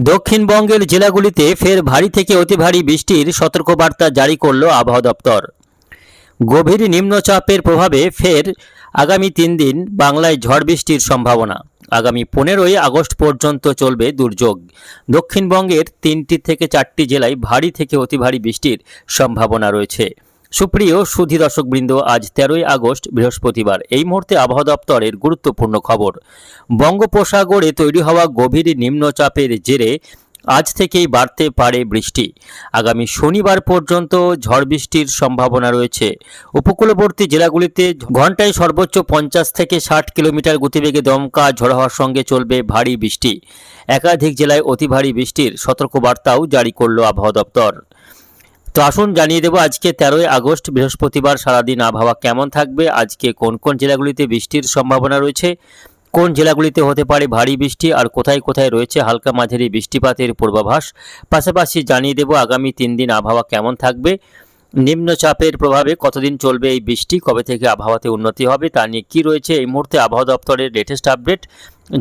দক্ষিণবঙ্গের জেলাগুলিতে ফের ভারী থেকে অতি ভারী বৃষ্টির সতর্কবার্তা জারি করল আবহাওয়া দপ্তর। গভীর নিম্নচাপের প্রভাবে ফের আগামী 3 দিন বাংলায় ঝড় বৃষ্টির সম্ভাবনা। আগামী 15ই আগস্ট পর্যন্ত চলবে দুর্যোগ। দক্ষিণবঙ্গের 3টি থেকে 4টি জেলায় ভারী থেকে অতি ভারী বৃষ্টির সম্ভাবনা রয়েছে। সুপ্রিয় সুধী দর্শকবৃন্দ, আজ 13ই আগস্ট বৃহস্পতিবার। এই মুহূর্তে আবহাওয়া দপ্তরের গুরুত্বপূর্ণ খবর। বঙ্গোপসাগরে তৈরি হওয়া গভীর নিম্নচাপের জেরে আজ থেকেই বাড়তে পারে বৃষ্টি। আগামী শনিবার পর্যন্ত ঝড় বৃষ্টির সম্ভাবনা রয়েছে। উপকূলবর্তী জেলাগুলিতে ঘন্টায় সর্বোচ্চ 50 থেকে 60 কিলোমিটার গতিবেগে দমকা ঝড় হওয়ার সঙ্গে চলবে ভারী বৃষ্টি। একাধিক জেলায় অতি ভারী বৃষ্টির সতর্কবার্তাও জারি করল আবহাওয়া দপ্তর। তো আসুন জানিয়ে দেব আজকে 13ই আগস্ট বৃহস্পতিবার সারাদিন আবহাওয়া কেমন থাকবে, আজকে কোন কোন জেলাগুলিতে বৃষ্টির সম্ভাবনা রয়েছে, কোন জেলাগুলিতে হতে পারে ভারী বৃষ্টি, আর কোথায় কোথায় রয়েছে হালকা মাঝারি বৃষ্টিপাতের পূর্বাভাস। পাশাপাশি জানিয়ে দেব আগামী 3 দিন আবহাওয়া কেমন থাকবে, নিম্নচাপের প্রভাবে কতদিন চলবে এই বৃষ্টি, কবে থেকে আবহাওয়াতে উন্নতি হবে তা নিয়ে কী রয়েছে এই মুহূর্তে আবহাওয়া দপ্তরের লেটেস্ট আপডেট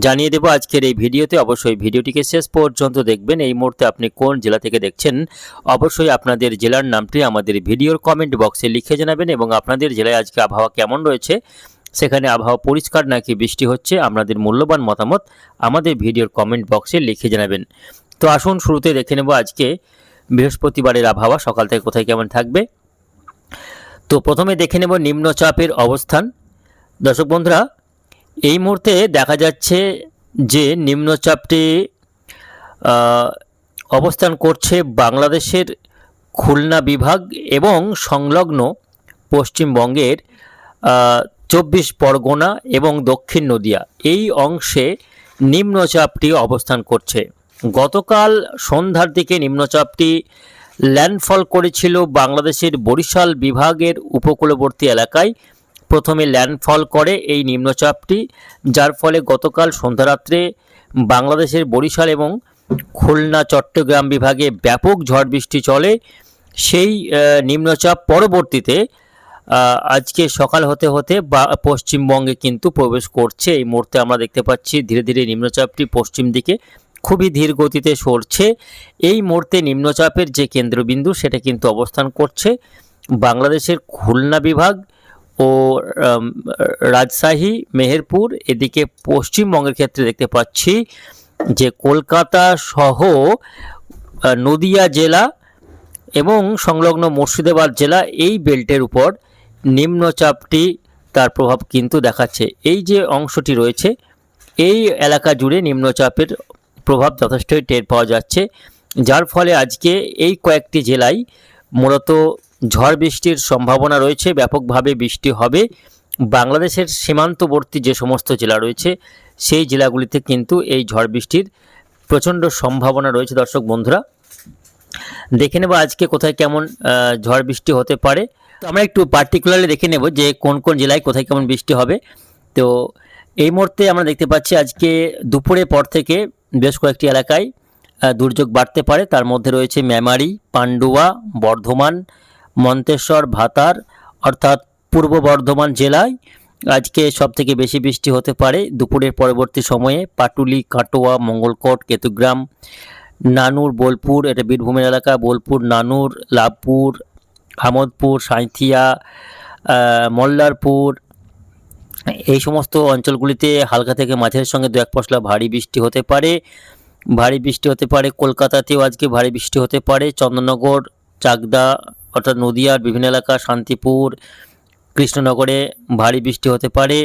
জানিয়ে দেব আজকের এই ভিডিওতে। অবশ্যই ভিডিওটিকে শেষ পর্যন্ত দেখবেন। এই মুহূর্তে আপনি কোন জেলা থেকে দেখছেন অবশ্যই আপনাদের জেলার নামটি আমাদের ভিডিওর কমেন্ট বক্সে লিখে জানাবেন, এবং আপনাদের জেলায় আজকে আবহাওয়া কেমন রয়েছে, সেখানে আবহাওয়া পরিষ্কার নাকি বৃষ্টি হচ্ছে, আপনাদের মূল্যবান মতামত আমাদের ভিডিওর কমেন্ট বক্সে লিখে জানাবেন। তো আসুন শুরুতে দেখে নেব আজকে বৃহস্পতিবারের আবহাওয়া সকাল থেকে কোথায় কেমন থাকবে। তো প্রথমে দেখে নেব নিম্নচাপের অবস্থান। দর্শক বন্ধুরা, এই মুহূর্তে দেখা যাচ্ছে যে নিম্নচাপটি অবস্থান করছে বাংলাদেশের খুলনা বিভাগ এবং সংলগ্ন পশ্চিমবঙ্গের 24 পরগনা এবং দক্ষিণ নদিয়া এই অংশে নিম্নচাপটি অবস্থান করছে। গতকাল সন্ধ্যার দিকে নিম্নচাপটি ল্যান্ডফল করেছিল বাংলাদেশের বরিশাল বিভাগের উপকূলবর্তী এলাকায়। প্রথমে ল্যান্ডফল করে এই নিম্নচাপটি, যার ফলে গতকাল সন্ধ্যারাত্রে বাংলাদেশের বরিশাল এবং খুলনা চট্টগ্রাম বিভাগে ব্যাপক ঝড় বৃষ্টি চলে। সেই নিম্নচাপ পরবর্তীতে আজকে সকাল হতে হতে পশ্চিমবঙ্গে কিন্তু প্রবেশ করছে। এই মুহূর্তে আমরা দেখতে পাচ্ছি ধীরে ধীরে নিম্নচাপটি পশ্চিম দিকে খুবই ধীর গতিতে সরছে। এই মুহূর্তে নিম্নচাপের যে কেন্দ্রবিন্দু সেটা কিন্তু অবস্থান করছে বাংলাদেশের খুলনা বিভাগ ও রাজশাহী, মেহেরপুর, এদিকে পশ্চিমবঙ্গের ক্ষেত্রে দেখতে পাচ্ছি যে কলকাতা সহ নদিয়া জেলা এবং সংলগ্ন মুর্শিদাবাদ জেলা এই বেল্টের উপর নিম্নচাপটি তার প্রভাব কিন্তু দেখাচ্ছে। এই যে অংশটি রয়েছে এই এলাকা জুড়ে নিম্নচাপের প্রভাব যথেষ্টই টের পাওয়া যাচ্ছে, যার ফলে আজকে এই কয়েকটি জেলায় মূলত ঝড় বৃষ্টির সম্ভাবনা রয়েছে। ব্যাপকভাবে বৃষ্টি হবে। বাংলাদেশের সীমান্তবর্তী যে সমস্ত জেলা রয়েছে সেই জেলাগুলিতে কিন্তু এই ঝড় বৃষ্টির প্রচণ্ড সম্ভাবনা রয়েছে। দর্শক বন্ধুরা, দেখে নেব আজকে কোথায় কেমন ঝড় বৃষ্টি হতে পারে। তো আমরা একটু পার্টিকুলারলি দেখে নেব যে কোন কোন জেলায় কোথায় কেমন বৃষ্টি হবে। তো এই মুহূর্তে আমরা দেখতে পাচ্ছি আজকে দুপুরের পর থেকে বেশ কয়েকটি এলাকায় দুর্যোগ বাড়তে পারে। তার মধ্যে রয়েছে মেমারি, পান্ডুয়া, বর্ধমান, মন্তেশ্বর, ভাতার অর্থাৎ পূর্ব বর্ধমান জেলায় আজকে সবথেকে বেশি বৃষ্টি হতে পারে দুপুরের পরবর্তী সময়ে। পাটুলি, কাটোয়া, মঙ্গলকোট, কেতুগ্রাম, নানুর, বোলপুর, এটা বীরভূমের এলাকা, বোলপুর, নানুর, লাভপুর, হামদপুর, সাঁইথিয়া, মল্লারপুর, এই সমস্ত অঞ্চলগুলিতে হালকা থেকে মাঝারির সঙ্গে 2-1 পশলা ভারী বৃষ্টি হতে পারে। ভারী বৃষ্টি হতে পারে কলকাতাতেও আজকে ভারী বৃষ্টি হতে পারে। চন্দননগর, চাকদা অর্থাৎ নদিয়ার বিভিন্ন এলাকা, শান্তিপুর, কৃষ্ণনগরে ভারী বৃষ্টি হতে পারে।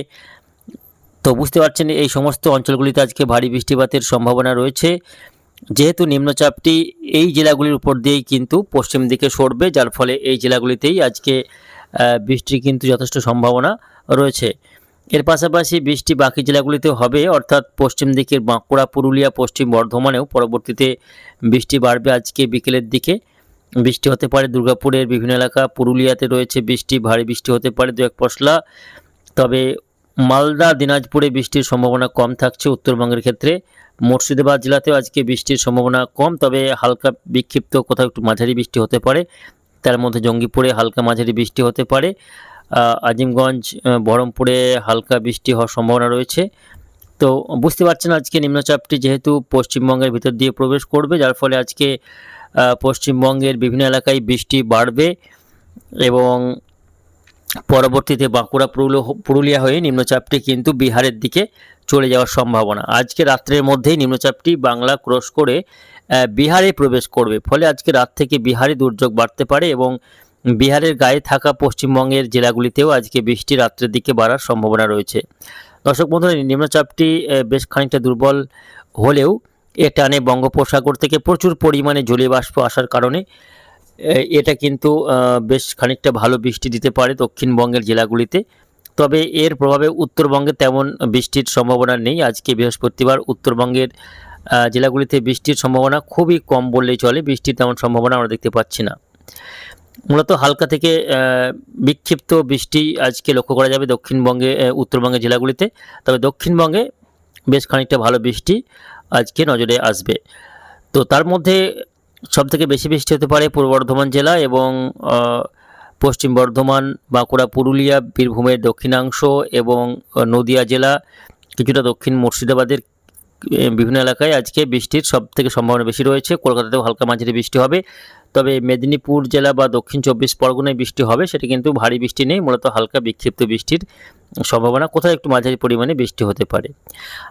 তো বুঝতে পারছেন এই সমস্ত অঞ্চলগুলিতে আজকে ভারী বৃষ্টিপাতের সম্ভাবনা রয়েছে। যেহেতু নিম্নচাপটি এই জেলাগুলির উপর দিয়েই কিন্তু পশ্চিম দিকে সরবে, যার ফলে এই জেলাগুলিতেই আজকে বৃষ্টির কিন্তু যথেষ্ট সম্ভাবনা রয়েছে। এর পাশাপাশি বৃষ্টি বাকি জেলাগুলিতেও হবে, অর্থাৎ পশ্চিম দিকের বাঁকুড়া, পুরুলিয়া, পশ্চিম বর্ধমানেও পরবর্তীতে বৃষ্টি বাড়বে। আজকে বিকেলের দিকে বৃষ্টি হতে পারে দুর্গাপুরের বিভিন্ন এলাকা, পুরুলিয়াতে রয়েছে বৃষ্টি, ভারী বৃষ্টি হতে পারে 2-1 পশলা। তবে মালদা, দিনাজপুরে বৃষ্টির সম্ভাবনা কম থাকছে উত্তরবঙ্গের ক্ষেত্রে। মুর্শিদাবাদ জেলাতেও আজকে বৃষ্টির সম্ভাবনা কম, তবে হালকা বিক্ষিপ্ত কোথাও একটু মাঝারি বৃষ্টি হতে পারে। তার মধ্যে জঙ্গিপুরে হালকা মাঝারি বৃষ্টি হতে পারে। আজিমগঞ্জ, বহরমপুরে হালকা বৃষ্টি হওয়ার সম্ভাবনা রয়েছে। তো বুঝতে পারছেন আজকে নিম্নচাপটি যেহেতু পশ্চিমবঙ্গের ভিতর দিয়ে প্রবেশ করবে, যার ফলে আজকে পশ্চিমবঙ্গের বিভিন্ন এলাকায় বৃষ্টি বাড়বে এবং পরবর্তীতে বাঁকুড়া পুরুলিয়া হয়ে নিম্নচাপটি কিন্তু বিহারের দিকে চলে যাওয়ার সম্ভাবনা। আজকে রাত্রের মধ্যেই নিম্নচাপটি বাংলা ক্রস করে বিহারে প্রবেশ করবে, ফলে আজকে রাত থেকে বিহারে দুর্যোগ বাড়তে পারে এবং বিহারের গায়ে থাকা পশ্চিমবঙ্গের জেলাগুলিতেও আজকে বৃষ্টি রাত্রের দিকে বাড়ার সম্ভাবনা রয়েছে। দর্শক বন্ধুরা, নিম্নচাপটি বেশ খানিকটা দুর্বল হলেও এ টানে বঙ্গোপসাগর থেকে প্রচুর পরিমাণে জলীয় বাষ্প আসার কারণে এটা কিন্তু বেশ খানিকটা ভালো বৃষ্টি দিতে পারে দক্ষিণবঙ্গের জেলাগুলিতে। তবে এর প্রভাবে উত্তরবঙ্গে তেমন বৃষ্টির সম্ভাবনা নেই। আজকে বৃহস্পতিবার উত্তরবঙ্গের জেলাগুলিতে বৃষ্টির সম্ভাবনা খুবই কম বললেই চলে, বৃষ্টির তেমন সম্ভাবনা আমরা দেখতে পাচ্ছি না। মূলত হালকা থেকে বিক্ষিপ্ত বৃষ্টি আজকে লক্ষ্য করা যাবে দক্ষিণবঙ্গে উত্তরবঙ্গের জেলাগুলিতে। তবে দক্ষিণবঙ্গে বেশ খানিকটা ভালো বৃষ্টি আজকে নজরে আসবে। তো তার মধ্যে সবথেকে বেশি বৃষ্টি হতে পারে পূর্ব বর্ধমান জেলা এবং পশ্চিম বর্ধমান, বাঁকুড়া, পুরুলিয়া, বীরভূমের দক্ষিণাংশ এবং নদিয়া জেলা, কিছুটা দক্ষিণ মুর্শিদাবাদের বিভিন্ন এলাকায় আজকে বৃষ্টির সবথেকে সম্ভাবনা বেশি রয়েছে। কলকাতাতেও হালকা মাঝারি বৃষ্টি হবে। তবে মেদিনীপুর জেলা বা দক্ষিণ 24 পরগনায় বৃষ্টি হবে, সেটা কিন্তু ভারী বৃষ্টি নেই, মূলত হালকা বিক্ষিপ্ত বৃষ্টির সম্ভাবনা, কোথাও একটু মাঝারি পরিমাণে বৃষ্টি হতে পারে।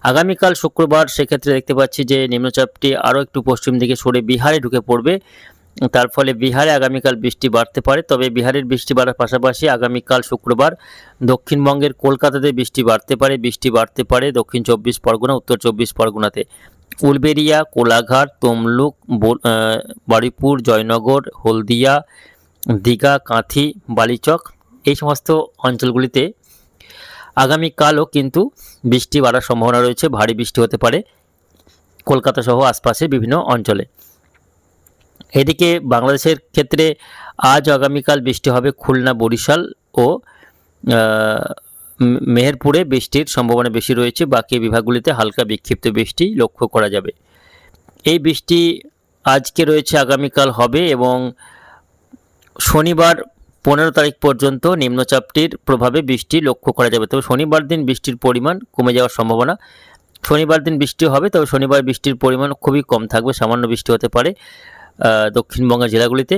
আগামীকাল শুক্রবার সেক্ষেত্রে দেখতে পাচ্ছি যে নিম্নচাপটি আরও একটু পশ্চিম দিকে সরে বিহারে ঢুকে পড়বে, তার ফলে বিহারে আগামীকাল বৃষ্টি বাড়তে পারে। তবে বিহারের বৃষ্টি বাড়ার পাশাপাশি আগামীকাল শুক্রবার দক্ষিণবঙ্গের কলকাতাতে বৃষ্টি বাড়তে পারে দক্ষিণ 24 পরগনা, উত্তর 24 পরগনাতে। উলবেড়িয়া, কোলাঘাট, তমলুক, বারুইপুর, জয়নগর, হলদিয়া, দীঘা, কাঁথি, বালিচক এই সমস্ত অঞ্চলগুলিতে আগামীকালও কিন্তু বৃষ্টি বাড়ার সম্ভাবনা রয়েছে, ভারী বৃষ্টি হতে পারে কলকাতা সহ আশপাশের বিভিন্ন অঞ্চলে। এদিকে বাংলাদেশের ক্ষেত্রে আজ আগামীকাল বৃষ্টি হবে খুলনা, বরিশাল ও মেহেরপুরে বৃষ্টির সম্ভাবনা বেশি রয়েছে। বাকি বিভাগগুলিতে হালকা বিক্ষিপ্ত বৃষ্টি লক্ষ্য করা যাবে। এই বৃষ্টি আজকে রয়েছে, আগামীকাল হবে এবং শনিবার 15 তারিখ পর্যন্ত নিম্নচাপটির প্রভাবে বৃষ্টি লক্ষ্য করা যাবে। তবে শনিবার দিন বৃষ্টির পরিমাণ কমে যাওয়ার সম্ভাবনা। শনিবার দিন বৃষ্টি হবে, তবে শনিবার বৃষ্টির পরিমাণ খুবই কম থাকবে, সামান্য বৃষ্টি হতে পারে দক্ষিণবঙ্গের জেলাগুলিতে।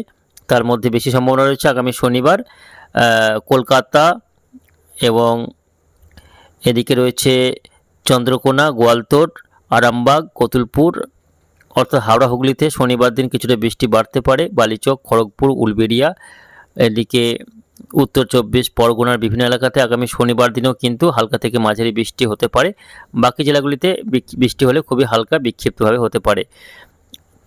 তার মধ্যে বেশি সম্ভাবনা রয়েছে আগামী শনিবার কলকাতা এবং এদিকে রয়েছে চন্দ্রকোনা, গোয়ালতোড়, আরামবাগ, কতুলপুর অর্থাৎ হাওড়া, হুগলিতে শনিবার দিন কিছুটা বৃষ্টি বাড়তে পারে। বালিচক, খড়গপুর, উলবেড়িয়া, এদিকে উত্তর 24 পরগনার বিভিন্ন এলাকাতে আগামী শনিবার দিনেও কিন্তু হালকা থেকে মাঝারি বৃষ্টি হতে পারে। বাকি জেলাগুলিতে বৃষ্টি হলে খুবই হালকা বিক্ষিপ্তভাবে হতে পারে।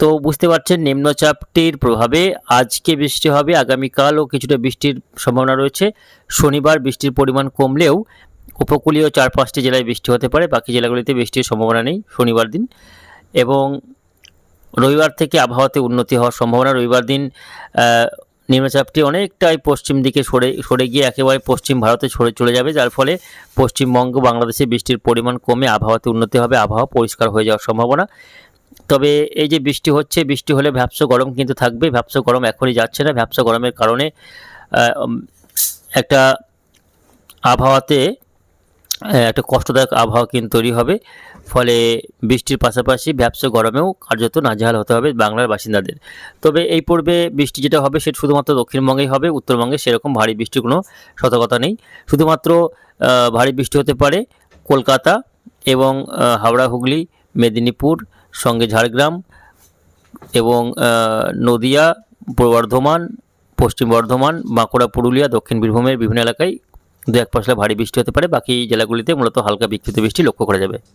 তো বুঝতে পারছেন নিম্নচাপটির প্রভাবে আজকে বৃষ্টি হবে, আগামীকালও কিছুটা বৃষ্টির সম্ভাবনা রয়েছে। শনিবার বৃষ্টির পরিমাণ কমলেও উপকূলীয় 4-5টি জেলায় বৃষ্টি হতে পারে, বাকি জেলাগুলিতে বৃষ্টির সম্ভাবনা নেই শনিবার দিন। এবং রবিবার থেকে আবহাওয়াতে উন্নতি হওয়ার সম্ভাবনা। রবিবার দিন নিম্নচাপটি অনেকটাই পশ্চিম দিকে সরে গিয়ে একেবারে পশ্চিম ভারতে চলে যাবে, যার ফলে পশ্চিমবঙ্গ, বাংলাদেশে বৃষ্টির পরিমাণ কমে আবহাওয়াতে উন্নতি হবে, আবহাওয়া পরিষ্কার হয়ে যাওয়ার সম্ভাবনা। তবে এই যে বৃষ্টি হচ্ছে, বৃষ্টি হলে ভ্যাপসা গরম কিন্তু থাকবে। ভ্যাপসা গরম এখনই যাচ্ছে না, ভ্যাপসা গরমের কারণে একটা আবহাওয়াতে একটা কষ্টদায়ক আবহাওয়া কিন্তু তৈরি হবে, ফলে বৃষ্টির পাশাপাশি ভ্যাপসা গরমেও কার্যত নাজেহাল হতে হবে বাংলার বাসিন্দাদের। তবে এই পূর্বে বৃষ্টি যেটা হবে সেটা শুধুমাত্র দক্ষিণবঙ্গেই হবে, উত্তরবঙ্গে সেরকম ভারী বৃষ্টির কোনো সতর্কতা নেই। শুধুমাত্র ভারী বৃষ্টি হতে পারে কলকাতা এবং হাওড়া, হুগলি, মেদিনীপুর, সঙ্গে ঝাড়গ্রাম এবং নদিয়া, পূর্ব বর্ধমান, পশ্চিম বর্ধমান, বাঁকুড়া, পুরুলিয়া, দক্ষিণ বীরভূমের বিভিন্ন এলাকায় 2-1 পশলা ভারী বৃষ্টি হতে পারে। বাকি জেলাগুলিতে মূলত হালকা বিক্ষিপ্ত বৃষ্টি লক্ষ্য করা যাবে।